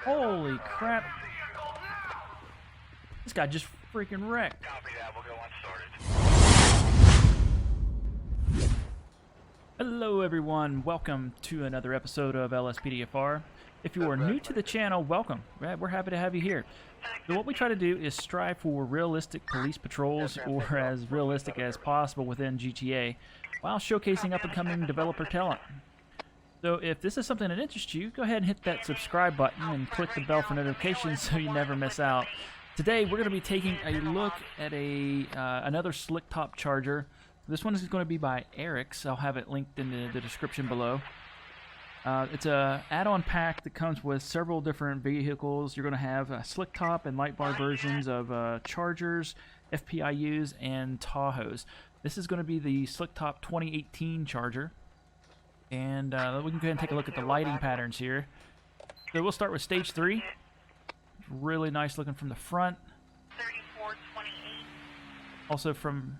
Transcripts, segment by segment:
Holy crap. This guy just freaking wrecked. Copy that. We'll go unstarted. Hello everyone, welcome to another episode of LSPDFR. If you are new to the channel, welcome. We're happy to have you here. So what we try to do is strive for realistic police patrols, or as realistic as possible within GTA, while showcasing up-and-coming developer talent. So if this is something that interests you, go ahead and hit that subscribe button and click the bell for notifications so you never miss out. Today we're going to be taking a look at another slick top charger. This one is going to be by Eric's. I'll have it linked in the description below. It's a add-on pack that comes with several different vehicles. You're going to have slick top and light bar versions of Chargers, FPIUs, and Tahoes. This is going to be the slick top 2018 Charger. And we can go ahead and take a look at the lighting patterns here. So we'll start with stage 3. It's really nice looking from the front. 3428. Also from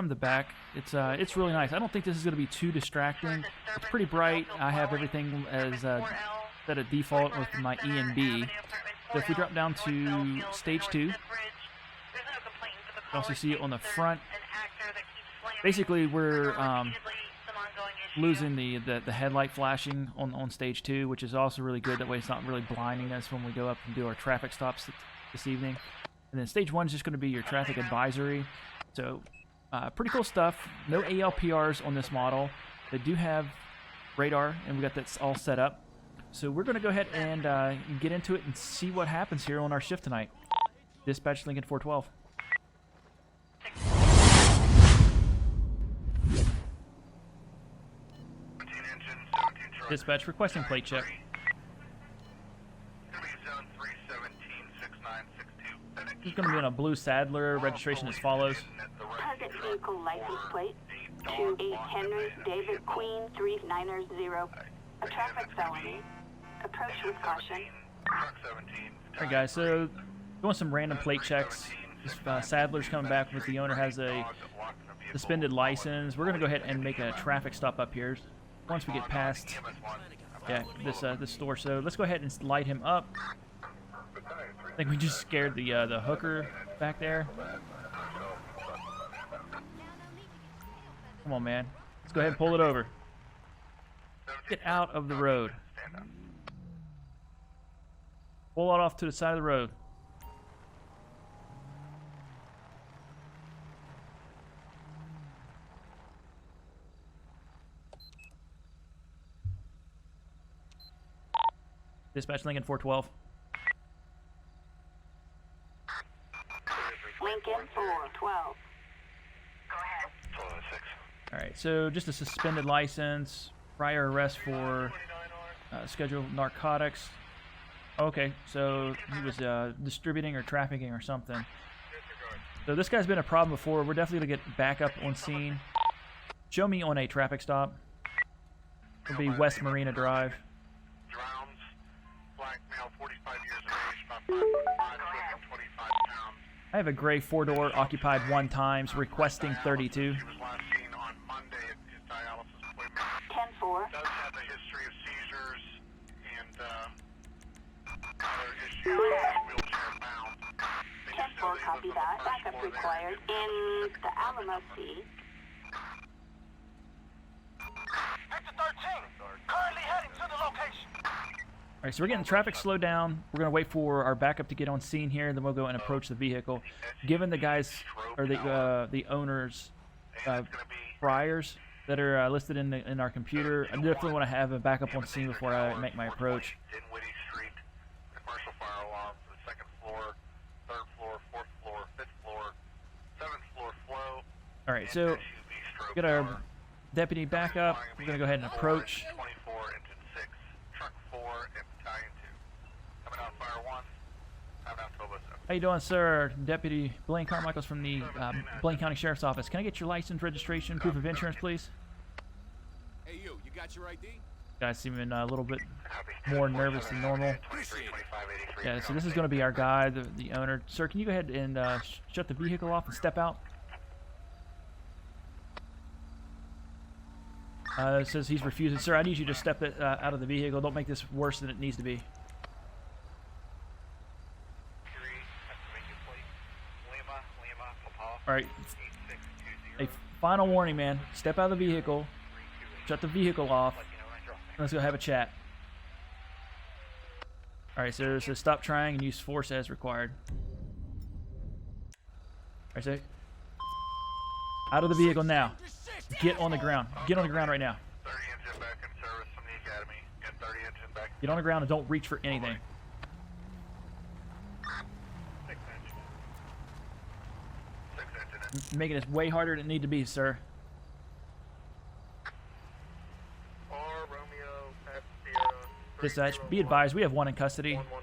the back, it's really nice. I don't think this is going to be too distracting. It's pretty bright. I have everything as set at default with my E and B. So if we drop down to stage 2, you also see it on the front. Basically, we're losing the headlight flashing on stage 2, which is also really good. That way it's not really blinding us when we go up and do our traffic stops this evening. And then stage 1 is just going to be your traffic advisory. So pretty cool stuff. No ALPRs on this model. They do have radar, and we got that all set up. So we're going to go ahead and get into it and see what happens here on our shift tonight. Dispatch Lincoln 412. Dispatch requesting plate check. He's going to be on a blue Sadler. Registration as follows. Target vehicle license plate 28 Henry David Queen 3990. A traffic felony. Approach with caution. Alright guys, so doing some random plate checks. This Sadler's coming back with the owner has a suspended license. We're going to go ahead and make a traffic stop up here once we get past this store. So let's go ahead and light him up. I think we just scared the hooker back there. Come on, man. Let's go ahead and pull it over. Get out of the road. Pull it off to the side of the road. Dispatch Lincoln 412. Lincoln 412. Alright, so just a suspended license, prior arrest for scheduled narcotics. Okay, so he was distributing or trafficking or something. So this guy's been a problem before. We're definitely going to get back up on scene. Show me on a traffic stop. It'll be West Marina Drive. I have a gray 4-door occupied 1 times, requesting 32. 10-4. Does have a history of seizures and other issues. Wheelchair bound. 10-4, copy that. Backup required in the Alamo Sea. Victor 13, currently heading to the location. Alright, so we're getting traffic slowed down. We're going to wait for our backup to get on scene here, then we'll go and approach the vehicle. Given the guys, or the owner's priors that are listed in our computer, I definitely want to have a backup on scene before I make my approach. Dinwiddie Street, commercial fire alarm for the 2nd floor, 3rd floor, 4th floor, 5th floor, 7th floor flow. Alright, so we got our deputy backup. We're going to go ahead and approach. 24, engine 6, truck 4, and battalion 2. Coming out fire 1, coming out Toba 7. How you doing, sir? Deputy Blaine Carmichaels from the Blaine County Sheriff's Office. Can I get your license, registration, proof of insurance, please? Hey, you got your ID? Guys seeming a little bit more nervous than normal. Yeah, so this is going to be our guy, the owner. Sir, can you go ahead and shut the vehicle off and step out? It says he's refusing. Sir, I need you to step it out of the vehicle. Don't make this worse than it needs to be. All right. A final warning, man. Step out of the vehicle. Shut the vehicle off. Let's go have a chat. All right, so it says stop trying and use force as required. All right, so out of the vehicle now. Get on the ground. Get on the ground right now. 30 engine back in service from the academy. And 30 engine back. Get on the ground and don't reach for anything. 6 engine. 6 engine in. Making this way harder than it need to be, sir. R Romeo at Sierra. Dispatch, be advised, we have one in custody. 112.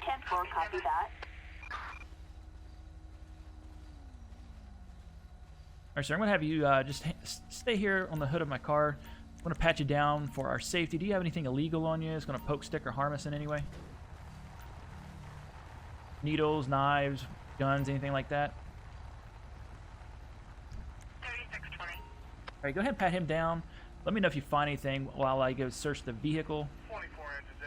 10-4, copy that. All right, sir, I'm going to have you just stay here on the hood of my car. I'm going to pat you down for our safety. Do you have anything illegal on you that's going to poke, stick, or harm us in any way? Needles, knives, guns, anything like that? 3620. All right, go ahead and pat him down. Let me know if you find anything while I go search the vehicle. 24 engines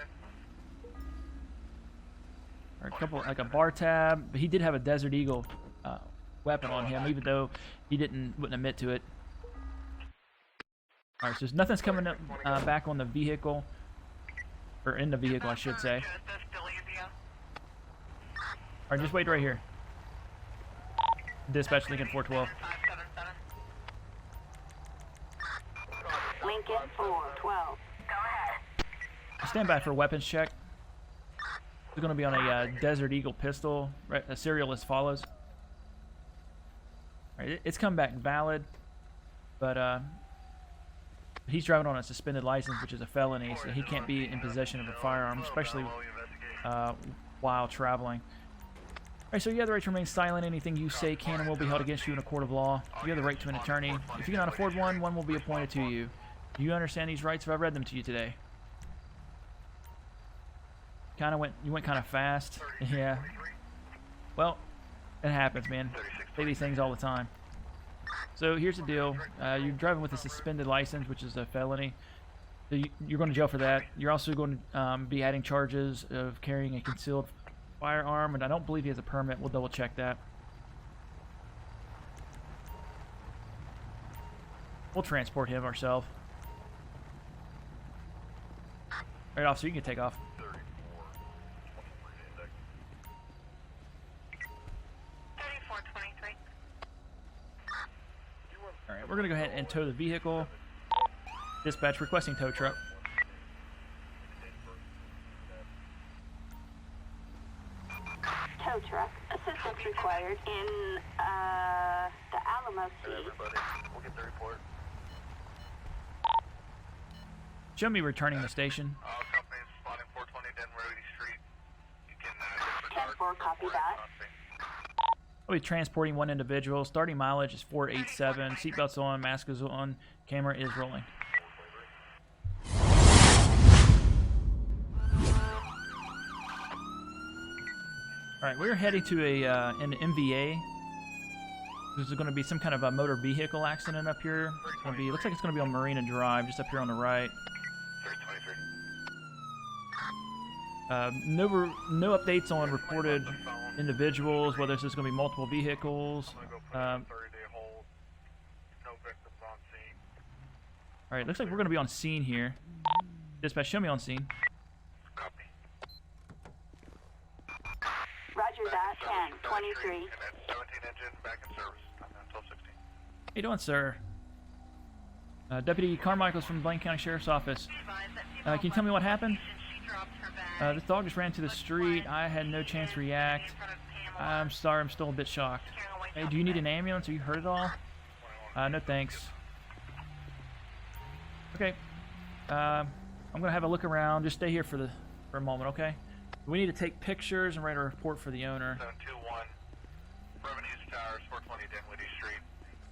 in. Or a couple, like a bar tab. But he did have a Desert Eagle weapon on him, even though he wouldn't admit to it. All right, so nothing's coming up back on the vehicle, or in the vehicle, I should say. All right, just wait right here. Dispatch Lincoln 412. Lincoln 412. Go ahead. Stand by for a weapons check. We're going to be on a Desert Eagle pistol. Right, a serial as follows. All right, it's come back valid, but he's driving on a suspended license, which is a felony, so he can't be in possession of a firearm, especially while traveling. All right, so you have the right to remain silent. Anything you say can and will be held against you in a court of law. You have the right to an attorney. If you cannot afford one, one will be appointed to you. Do you understand these rights? Have I read them to you today? You went kind of fast. Yeah. Well, it happens, man. Say these things all the time. So here's the deal. You're driving with a suspended license, which is a felony. So you're going to jail for that. You're also going to be adding charges of carrying a concealed firearm, and I don't believe he has a permit. We'll double check that. We'll transport him ourselves. All right, officer, you can take off. 3423. All right, we're going to go ahead and tow the vehicle. Dispatch requesting tow truck. Tow truck. Assistance required in the Alamo Sea. Everybody, we'll get the report. Show me returning the station. All companies spotting 420 Denver Street. You can 10-4, copy that. We'll be transporting one individual. Starting mileage is 487. Seatbelts on, mask is on, camera is rolling. All right, we're heading to an MVA. There's going to be some kind of a motor vehicle accident up here. It's going to be, looks like it's going to be on Marina Drive, just up here on the right. 323. No updates on reported individuals, whether this is going to be multiple vehicles. I'm gonna go put in a 30-day hold. No victims on scene. All right, looks like we're going to be on scene here. Dispatch, show me on scene. Copy. Roger that. 1023. And that's 17 engine back in service. I'm at 1216. How you doing, sir? Deputy Carmichaels from Blaine County Sheriff's Office. Can you tell me what happened? This dog just ran to the street. I had no chance to react. I'm sorry, I'm still a bit shocked. Hey, do you need an ambulance? Are you hurt at all? No thanks. Okay. I'm gonna have a look around. Just stay here for a moment, okay? We need to take pictures and write a report for the owner. 721. Revenues Towers, 420 Dinwiddie Street.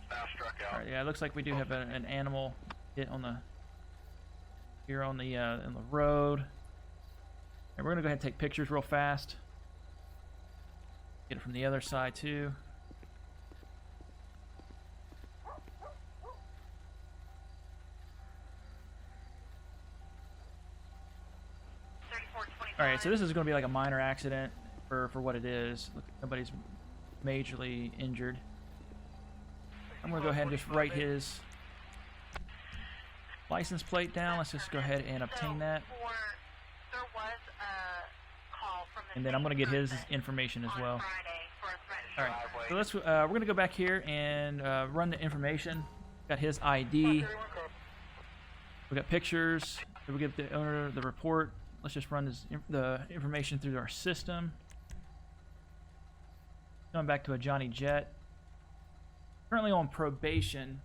Staff struck out. All right, yeah, it looks like we do have an animal hit on the in the road. And we're gonna go ahead and take pictures real fast. Get it from the other side too. All right, so this is gonna be like a minor accident. for what it is. Look, nobody's majorly injured. I'm gonna go ahead and just write his license plate down. Let's just go ahead and obtain that. There was a call from the And then I'm gonna get his information as well. All right, so let's we're gonna go back here and run the information. Got his ID. We got pictures. We get the owner the report. Let's just run the information through our system. Going back to a Johnny Jet. Currently on probation.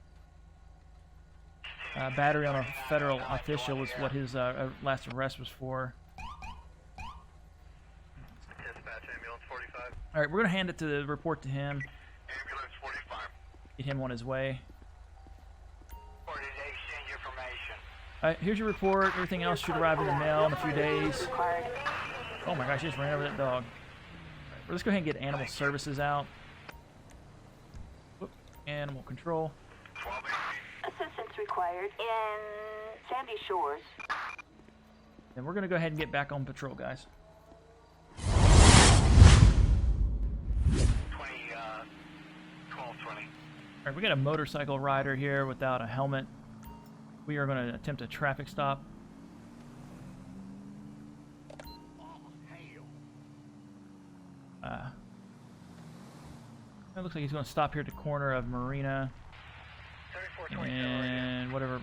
Battery on a federal official was what his last arrest was for. Dispatch ambulance 45. All right, we're gonna hand it to the report to him. Ambulance 45. Get him on his way. Or did they send you information? All right, here's your report. Everything else should arrive in the mail in a few days. Required. Oh my gosh, he just ran over that dog. All right, well, let's go ahead and get animal services out. Whoop, animal control. 12 Assistance required in Sandy Shores. And we're gonna go ahead and get back on patrol, guys. 1220. All right, we got a motorcycle rider here without a helmet. We are going to attempt a traffic stop. It looks like he's going to stop here at the corner of Marina and whatever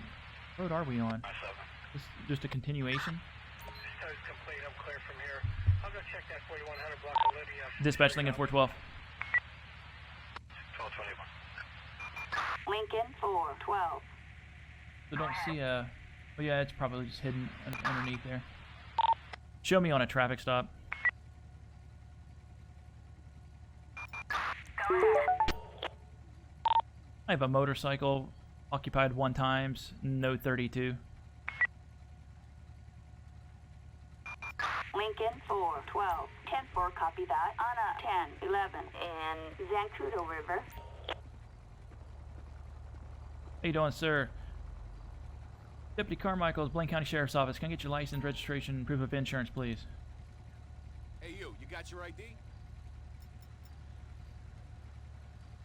road are we on? This is just a continuation. Tow's complete. I'm clear from here. I'll go check that 4100 block of Lydia. Dispatch Lincoln 412. 1221. Lincoln 412. So don't see a... Oh yeah, it's probably just hidden underneath there. Show me on a traffic stop. Go ahead. I have a motorcycle occupied 1 times, no 32. Lincoln 412. 10-4, copy that. Anna 1011 in Zancudo River. How you doing, sir? Deputy Carmichaels, Blaine County Sheriff's Office. Can I get your license, registration, and proof of insurance, please? Hey, you got your ID?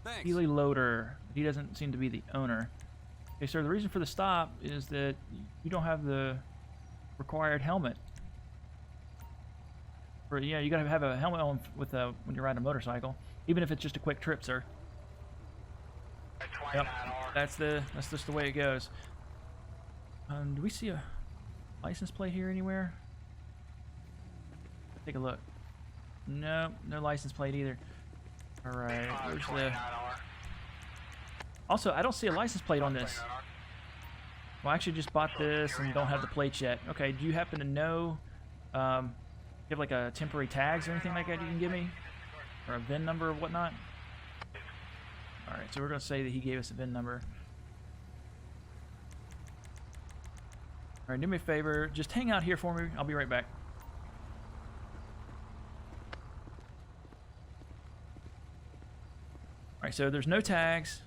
Thanks. Healy Loader. He doesn't seem to be the owner. Okay, sir, the reason for the stop is that you don't have the required helmet. Or, yeah, you gotta have a helmet on with when you're riding a motorcycle, even if it's just a quick trip, sir. Yep, that's just the way it goes. Do we see a license plate here anywhere? Take a look. No, no license plate either. All right, where's the? Also, I don't see a license plate on this. Well, I actually just bought this and don't have the plates yet. Okay, do you happen to know? You have like a temporary tags or anything like that you can give me, or a VIN number or whatnot? All right, so we're gonna say that he gave us a VIN number. All right, do me a favor, just hang out here for me. I'll be right back. All right, so there's no tags.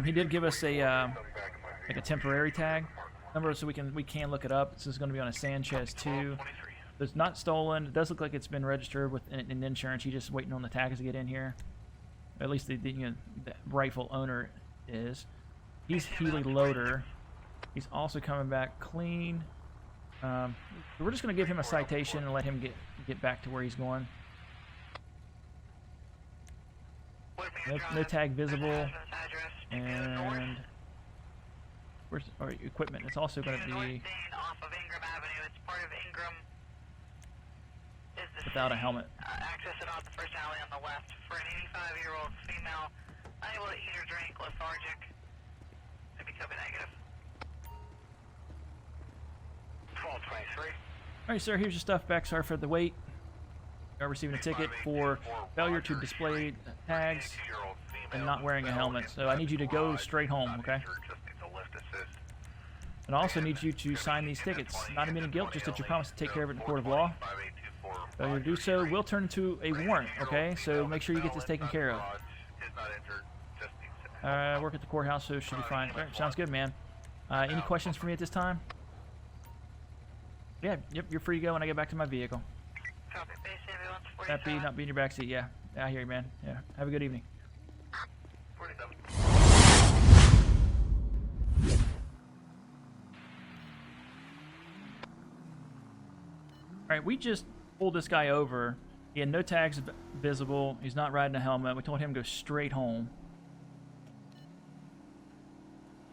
He did give us a like a temporary tag number, so we can look it up. This is going to be on a Sanchez 2. It's not stolen. It does look like it's been registered with an insurance. He's just waiting on the tags to get in here. At least the rightful owner is. He's Healy Loader. He's also coming back clean. So we're just going to give him a citation and let him get back to where he's going. No tag visible. And where's our equipment? It's also going to be without a helmet. Access it off the first alley on the left for an 85-year-old female, unable to eat or drink, lethargic. Maybe copy negative. 1223. All right, sir. Here's your stuff back. Sorry for the wait. You are receiving a ticket for failure to display tags and not wearing a helmet. So I need you to go straight home, okay? And I also need you to sign these tickets. Not admitting guilt, just that you promise to take care of it in the court of law. Failure to do so will turn into a warrant, okay? So make sure you get this taken care of. I work at the courthouse, so it should be fine. All right, sounds good, man. Any questions for me at this time? Yeah, yep, you're free to go when I get back to my vehicle. Copy, base ambulance Happy not being in your backseat. Yeah. I hear you, man. Yeah. Have a good evening. 47. All right, we just pulled this guy over. He had no tags visible. He's not riding a helmet. We told him to go straight home.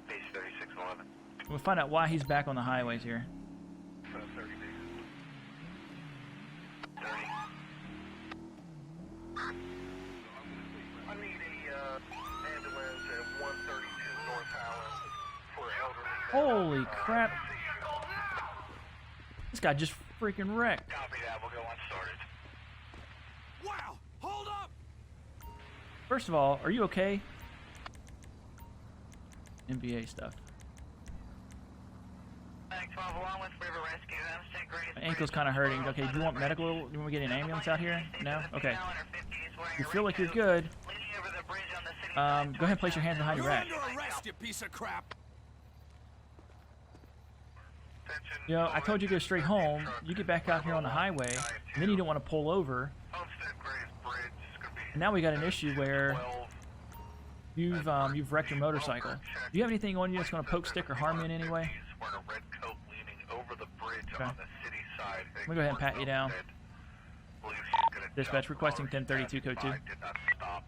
Base 3611. We'll find out why he's back on the highways here. 30 bases. 30. I need a ambulance at 132 North Highland for elderly. Holy crap. This guy just freaking wrecked. Copy that. We'll go unstarted. Wow! Hold up! First of all, are you okay? NBA stuff. Back 12 along with River Rescue. Homestead Grace. My ankle's kind of hurting. Okay, do you want medical? Do you want me to get an ambulance out here? No? Okay. You feel like you're good. Go ahead and place your hands behind your You're back. under arrest, you piece of crap! You know, I told you to go straight home. You get back out here on the highway, and then you don't want to pull over. Homestead Grace Bridge is going to be And now we got an issue where 12. you've wrecked your motorcycle. Do you have anything on you that's going to poke, stick, or harm you in any way? Wearing a red coat leaning over the bridge Okay. on the city side. Let me go ahead and pat you down. Dispatch requesting 1032 code 2. Did not stop.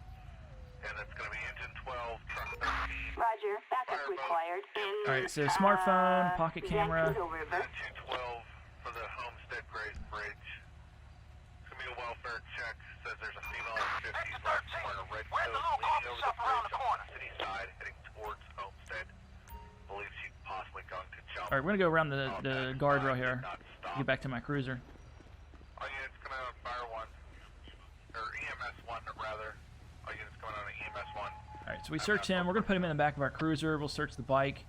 And it's going to be engine 12, truck 13. Roger, backup required in... Alright, so smartphone, pocket camera. Vancouver River. Engine 12 for the Homestead Grace Bridge. It's going to be a welfare check. Says there's a female in 50s left wearing a red coat leaning over the bridge on the city side heading towards Homestead. Believes she's possibly going to jump. Alright, we're going to go around the guardrail here. Not stop. Get back to my cruiser. All units coming out on fire 1, or EMS 1 rather. All units coming out on EMS 1. Alright, so we search him. We're going to put him in the back of our cruiser. We'll search the bike.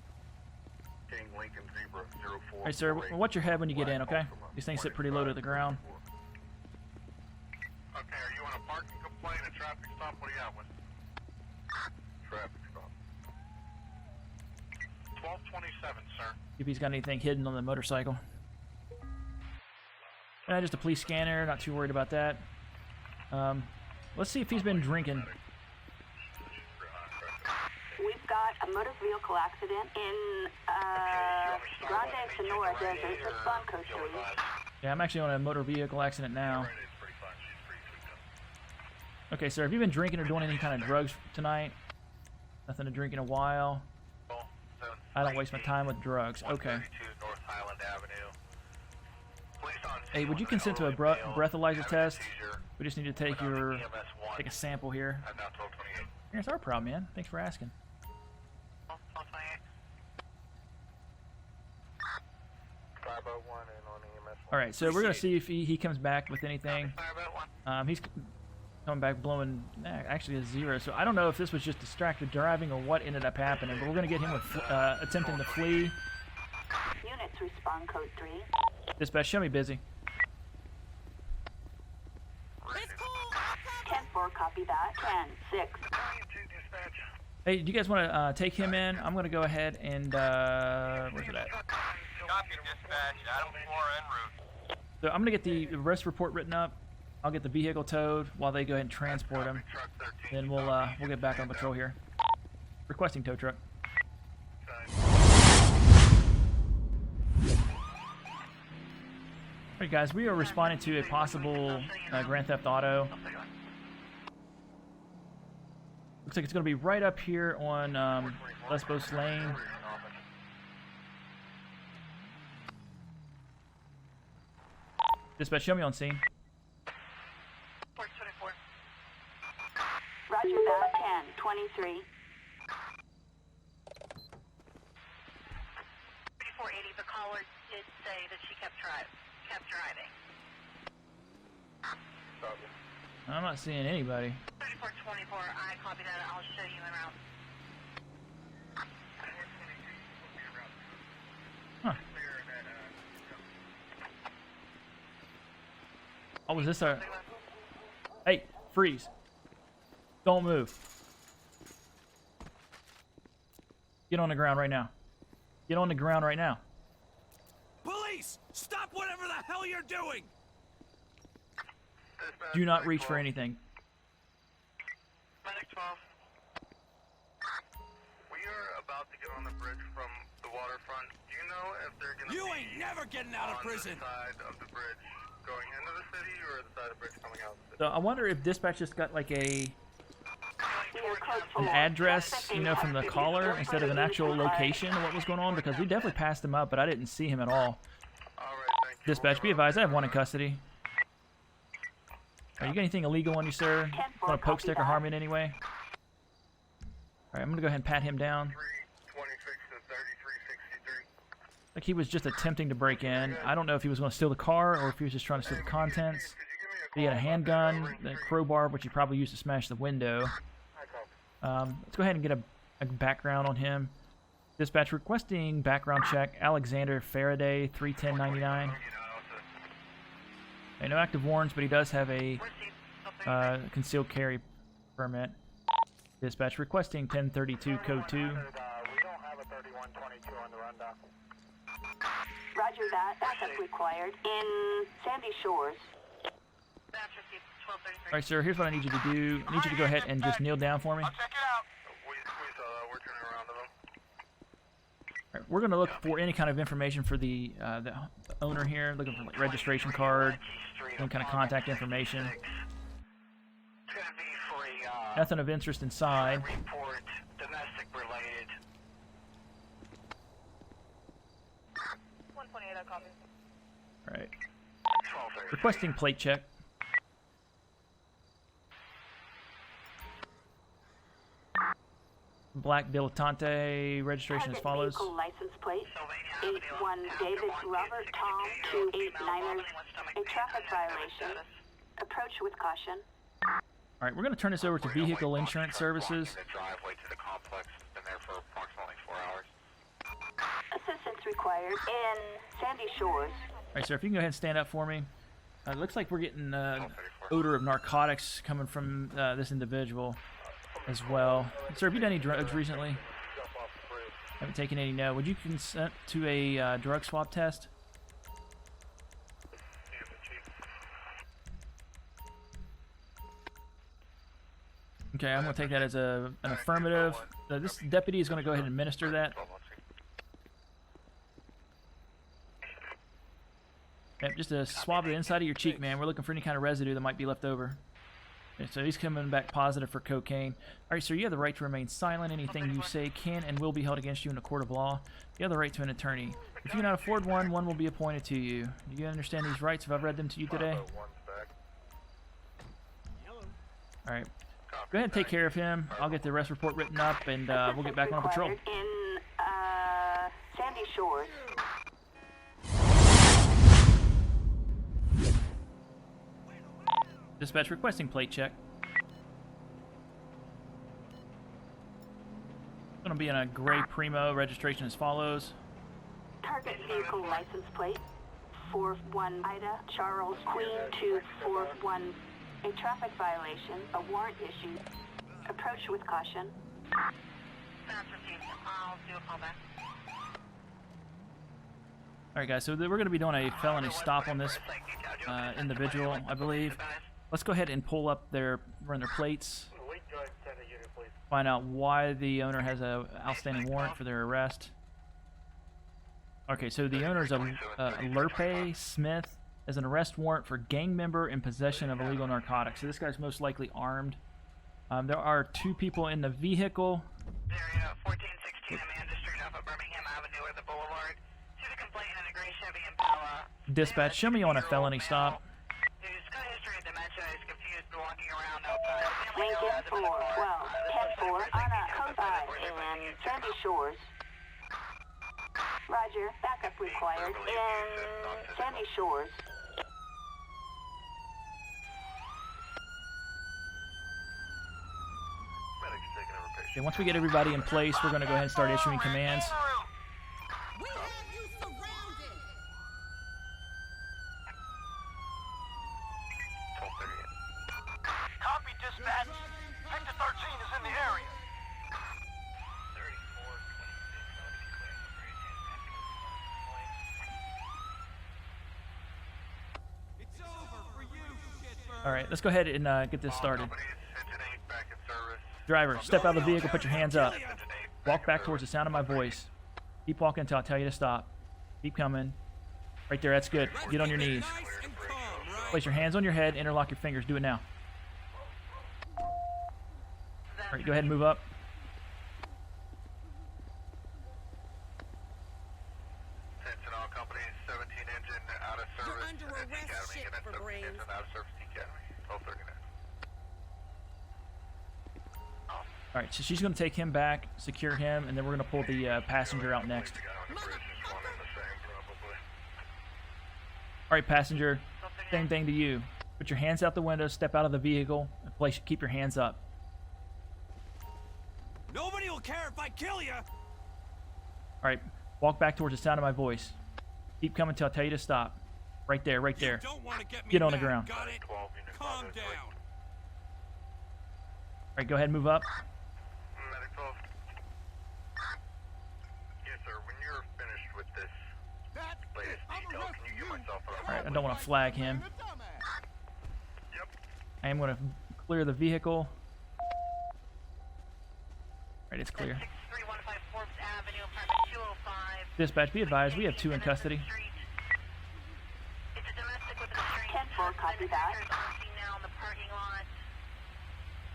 King Lincoln Zebra 04. Alright, sir, watch your head when you get in, okay? These things sit pretty low to the ground. Okay, are you on a parking complaint, a traffic stop? What are you at with? Traffic stop. 1227, sir. See if he's got anything hidden on the motorcycle. Just a police scanner. Not too worried about that. Let's see if he's been drinking. We've got a motor vehicle accident in Grande Sonora Desert, respond code 3. Yeah, I'm actually on a motor vehicle accident now. Okay, sir, have you been drinking or doing any kind of drugs tonight? Nothing to drink in a while. I don't waste my time with drugs. Okay. 132 North Highland Avenue. Police on scene Hey, would you with an consent to a elderly male breathalyzer having a test? seizure. We just need to take Went on your EMS 1 take a sample here. at now 1228. Here's our problem, man. Thanks for asking. 501 and on EMS 1. All right, so we're gonna see if he comes back with anything. Fireboat 1. He's coming back blowing actually a 0. So I don't know if this was just distracted driving or what ended up happening. But we're gonna get him with attempting to flee. Units respond code 3. Dispatch, show me busy. 10-4, copy that. 10-6. Hey, do you guys want to take him in? I'm gonna go ahead and where's it at? Copy dispatch, Adam 4 en route. So I'm gonna get the arrest report written up. I'll get the vehicle towed while they go ahead and transport him. Truck 13. Then we'll get back on patrol here. Requesting tow truck. Alright guys, we are responding to a possible Grand Theft Auto. Looks like it's going to be right up here on Lesbos Lane. Dispatch, show me on scene. 424. Roger that. 10-23. 3480, the caller did say that she kept driving. I'm not seeing anybody. 3424, I copy that. I'll show you en route. Huh. Oh, was this our... Hey, freeze. Don't move. Get on the ground right now. Get on the ground right now. Police! Stop whatever the hell you're doing! Do not reach for anything. Medic 12. We are about to get on the bridge from the waterfront. Do you know if they're going to You be ain't never getting out of on prison. the side of the bridge going into the city or the side of the bridge coming out of the city? So I wonder if dispatch just got like Your code an 4. address, you know, from the caller instead of an actual location of what was going on, because we definitely passed him up, but I didn't see him at all. All right, thank you. Dispatch, be advised, I have one in custody. Are you got anything illegal on you, sir? Want to poke stick or harm in any way? Alright, I'm gonna go ahead and pat him down. 326 to 3363. Like he was just attempting to break in. I don't know if he was going to steal the car or if he was just trying to steal the contents. He had a handgun, a crowbar, which he probably used to smash the window. Let's go ahead and get a background on him. Dispatch requesting background check. Alexander Faraday, 31099. Okay, no active warrants, but he does have a concealed carry permit. Dispatch requesting 1032 code 2. We don't have a 3122 on the rundown. Roger that. Backup required in Sandy Shores. That's received 1233. Alright, sir, here's what I need you to do. I need you to go ahead and just kneel down for me. Check it out. We saw that. We're turning around to them. Alright, we're going to look for any kind of information for the owner here, looking for like registration card, any kind of contact information. It's gonna be for a Nothing of interest inside. report, domestic related. 128, I copy. Alright. 1233. Requesting plate check. Black Dilettante, registration as Target follows. vehicle license plate Sylvania 81 David Robert Tom 289ers. A traffic violation. Approach with caution. Alright, we're going to turn this over to Vehicle Insurance Services. The driveway to the complex has been there for approximately 4 hours. Assistance required in Sandy Shores. Alright, sir, if you can go ahead and stand up for me. It looks like we're getting odor of narcotics coming from this individual as well. Sir, have you done any drugs recently? Haven't taken any, no. Would you consent to a drug swab test? Okay, I'm going to take that as an affirmative. This deputy is going to go ahead and administer that. Yep, just a swab of the inside of your cheek, man. We're looking for any kind of residue that might be left over. Okay, so he's coming back positive for cocaine. All right, sir, you have the right to remain silent. Anything you say can and will be held against you in a court of law. You have the right to an attorney. If you cannot afford one, one will be appointed to you. Do you understand these rights? Have I read them to you today? All right. Go ahead and take care of him. I'll get the arrest report written up, and we'll get back on patrol. Required in Sandy Shores. Dispatch requesting plate check. It's going to be in a gray Primo, registration as follows. Target vehicle license plate 41 Ida Charles Queen 241. A traffic violation. A warrant issued. Approach with caution. That's received. I'll do a callback. Alright guys, so we're going to be doing a felony stop on this individual, I believe. Let's go ahead and pull up run their plates, Wait, go ahead and send a unit, please. find out why the owner has a outstanding warrant for their arrest. Okay, so the owner is a Lerpe Smith has an arrest warrant for gang member in possession of illegal narcotics. So this guy's most likely armed. There are two people in the vehicle. Area 1416 Amanda Street off of Birmingham Avenue or the Boulevard. To the complainant in a gray Chevy Impala. Dispatch, show me on a felony stop. He's got a history of dementia. He's confused, walking around outside. Lincoln 412 10-4 on a code 5 in Sandy Shores. Roger. Backup required in Sandy Shores. Medics taking over patient. Okay, once we get everybody in place, we're going to go ahead and start issuing commands. We have you surrounded! 1238. Copy, dispatch. Victor 13 is in the area. 'It's over for you, shitbird. All right, let's go ahead and get this started. Companies, engine 8 back in service. Driver, step out of the vehicle, put your hands up. Engine 8 Walk back in towards the service. sound of my voice. Keep walking until I tell you to stop. Keep coming. Right there, that's good. Get on your knees. Nice and calm, right? Place your hands on your head, interlock your fingers. Do it now. All right, go ahead and move up. Attention all companies, 17 engine out of You're service. under at arrest, Academy, shit and then for 17 brains. engine out of service, Academy, 1239. All right, so she's going to take him back, secure him, and then we're going to pull the passenger out next. The guy on the bridge is one and the same, probably. All right, passenger, same thing to you. Put your hands out the window, step out of the vehicle, and keep your hands up. Nobody will care if I kill you. All right, walk back towards the sound of my voice. Keep coming till I tell you to stop. Right there, right there. You don't want to get me Get on the mad, ground. Got it? 12 unit Calm progress, down. All right, go ahead and move up. Medic 12. Yes, sir. When you're finished with this latest detail, can you get myself a... All right, I don't want to flag him. Yep. I am going to clear the vehicle. All right, it's clear. 6315 Forbes Avenue, apartment 205. Dispatch, be advised, we have 2 in custody. It's a domestic with a strange 10-4, copy that. There's on scene now in the parking lot.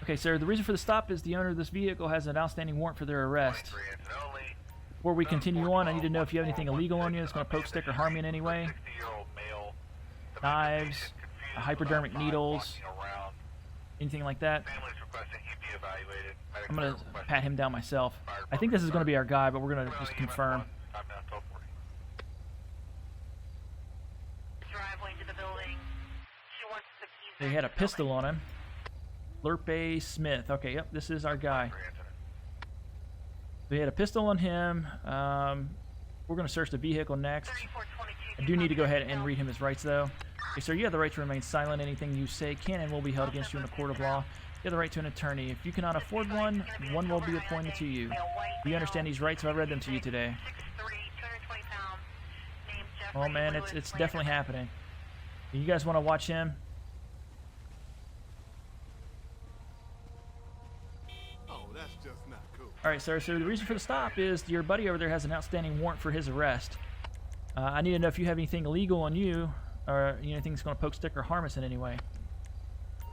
Okay, sir, the reason for the stop is the owner of this vehicle has an outstanding warrant for their arrest. 23 engine only. Before we continue on, I need to know if you have anything illegal on you that's going to poke, stick, or harm you in any way. 60-year-old male. Knives, hypodermic needles, Walking around. anything like that. Families requesting he be evaluated. Medics I'm going are to requesting pat him down myself. I think this is going to be our guy, but we're going to just confirm. Time now, 1240. Driveway to the building. She wants the keys. They had a pistol on him. Lurpe Smith. Okay, yep, this is our guy. They had a pistol on him. We're going to search the vehicle next. 3422. I do need to go ahead and read him his rights, though. Okay, sir, you have the right to remain silent. Anything you say can and will be held against you in a court of law. You have the right to an attorney. If you cannot afford one, one will be appointed to you. Do you understand these rights? Have I read them to you today? 6'3", 220 pounds. Name Jeffrey Oh, man, Lewis, it's Plano. definitely happening. You guys want to watch him? Oh, that's just not cool. All right, sir. So the reason for the stop is your buddy over there has an outstanding warrant for his arrest. I need to know if you have anything illegal on you, or anything that's going to poke, stick, or harm us in any way. All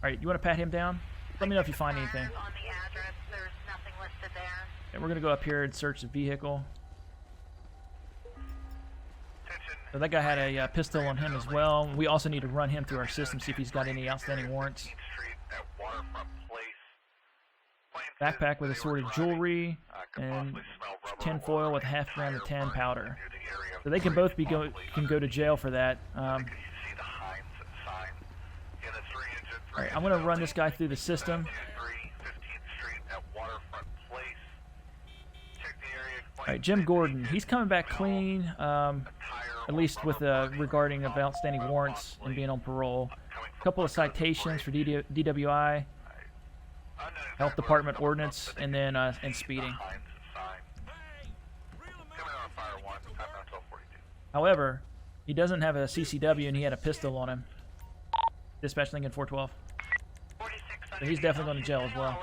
right, you want to pat him down? Let me know if you find anything. On the address, there's nothing listed there. And we're going to go up here and search the vehicle. So that guy had a pistol on him as well. We also need to run him through our system, see if he's got any outstanding warrants. 15th Street at Waterfront Place. Backpack with assorted jewelry and tinfoil with half gram of tan powder. So they can both be can go to jail for that. All right, I'm gonna run this guy through the system. 15th Street at Waterfront Place. Check the area. All right, Jim Gordon, he's coming back clean, at least with regarding of outstanding warrants and being on parole. A couple of citations for DWI, Health Department ordinance, and then and speeding. However, he doesn't have a CCW and he had a pistol on him. Dispatch Lincoln 412. So he's definitely going to jail as well.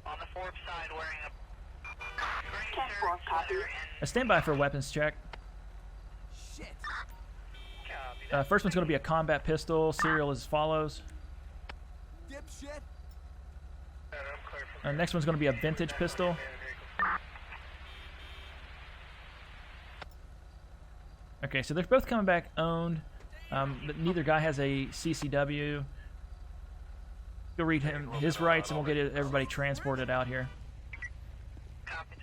On the Forbes side wearing a 10-4, copy. Stand by for a weapons check. Shit. First one's going to be a combat pistol. Serial is as follows. Dipshit. Next one's going to be a vintage pistol. Okay, so they're both coming back owned, but neither guy has a CCW. Go read him his rights, and we'll get everybody transported out here.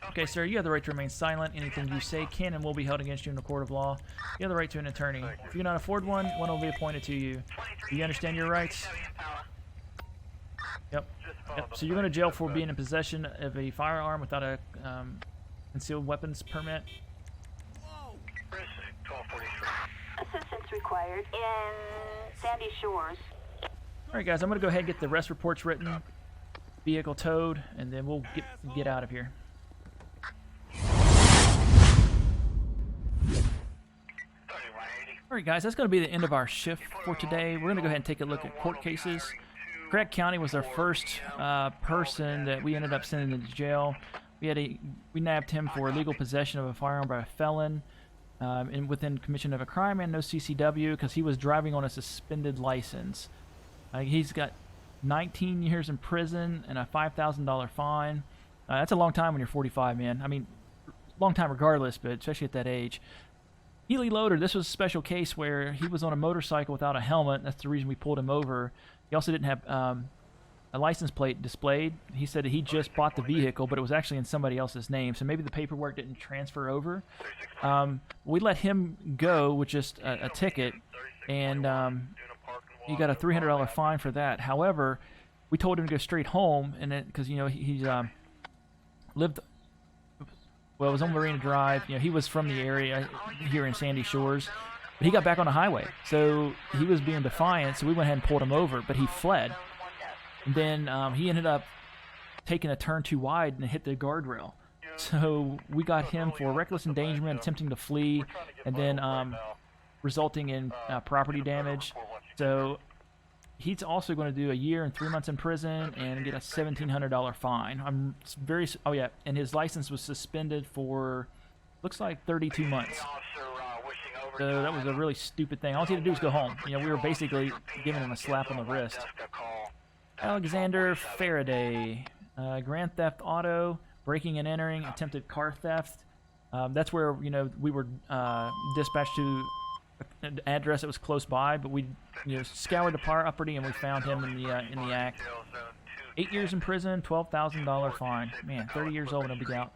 Okay, sir, you have the right to remain silent. Anything you say can and will be held against you in a court of law. You have the right to an attorney. If you cannot afford one, one will be appointed to you. Do you understand your rights? Yep. So you're going to jail for being in possession of a firearm without a concealed weapons permit. Assistance required in Sandy Shores. All right, guys, I'm going to go ahead and get the arrest reports written, vehicle towed, and then we'll get out of here. 3180. Alright guys, that's going to be the end of our shift for today. We're going to go ahead and take a look at court cases. Craig County was our first person that we ended up sending into jail. We nabbed him for illegal possession of a firearm by a felon and within commission of a crime and no CCW because he was driving on a suspended license. He's got 19 years in prison and a $5,000 fine. That's a long time when you're 45, man. I mean, long time regardless, but especially at that age. Healy Loader, this was a special case where he was on a motorcycle without a helmet. That's the reason we pulled him over. He also didn't have a license plate displayed. He said that he just bought the vehicle, but it was actually in somebody else's name, so maybe the paperwork didn't transfer over. We let him go with just a ticket, and he got a $300 fine for that. However, we told him to go straight home, and because you know he lived. Well, it was on Marina Drive. You know, he was from the area here in Sandy Shores, but he got back on the highway, so he was being defiant. So we went ahead and pulled him over, but he fled. And then he ended up taking a turn too wide and hit the guardrail. So we got him for reckless endangerment, attempting to flee, and then resulting in property damage. So he's also going to do a year and 3 months in prison and get a $1,700 fine. Oh yeah, and his license was suspended for, looks like 32 months. So that was a really stupid thing. All he had to do was go home. You know, we were basically giving him a slap on the wrist. Alexander Faraday, grand theft auto, breaking and entering, attempted car theft. That's where, you know, we were dispatched to an address that was close by, but we, you know, scoured the property and we found him in the act. 8 years in prison, $12,000 fine. Man, 30 years old and he'll be out.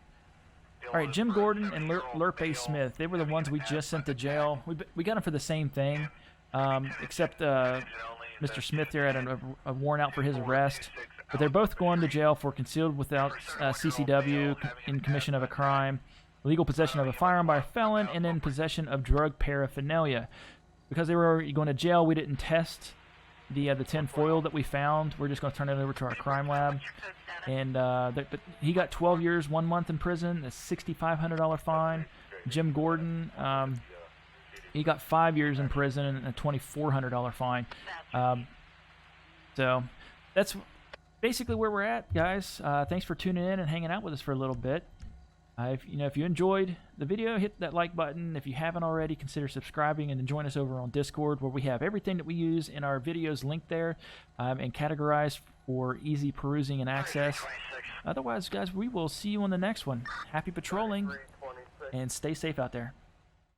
All right, Jim Gordon and Lurpe Smith, they were the ones we just sent to jail. We got them for the same thing, except Mr. Smith there had a warrant out for his arrest. But they're both going to jail for concealed without CCW, in commission of a crime, illegal possession of a firearm by a felon, and then possession of drug paraphernalia. Because they were going to jail, we didn't test the tin foil that we found. We're just going to turn it over to our crime lab. And but he got 12 years, 1 month in prison, a $6,500 fine. Jim Gordon, he got 5 years in prison and a $2,400 fine. So that's basically where we're at, guys. Thanks for tuning in and hanging out with us for a little bit. If you enjoyed the video, hit that like button. If you haven't already, consider subscribing and then join us over on Discord, where we have everything that we use in our videos linked there and categorized for easy perusing and access. Otherwise, guys, we will see you on the next one. Happy patrolling and stay safe out there.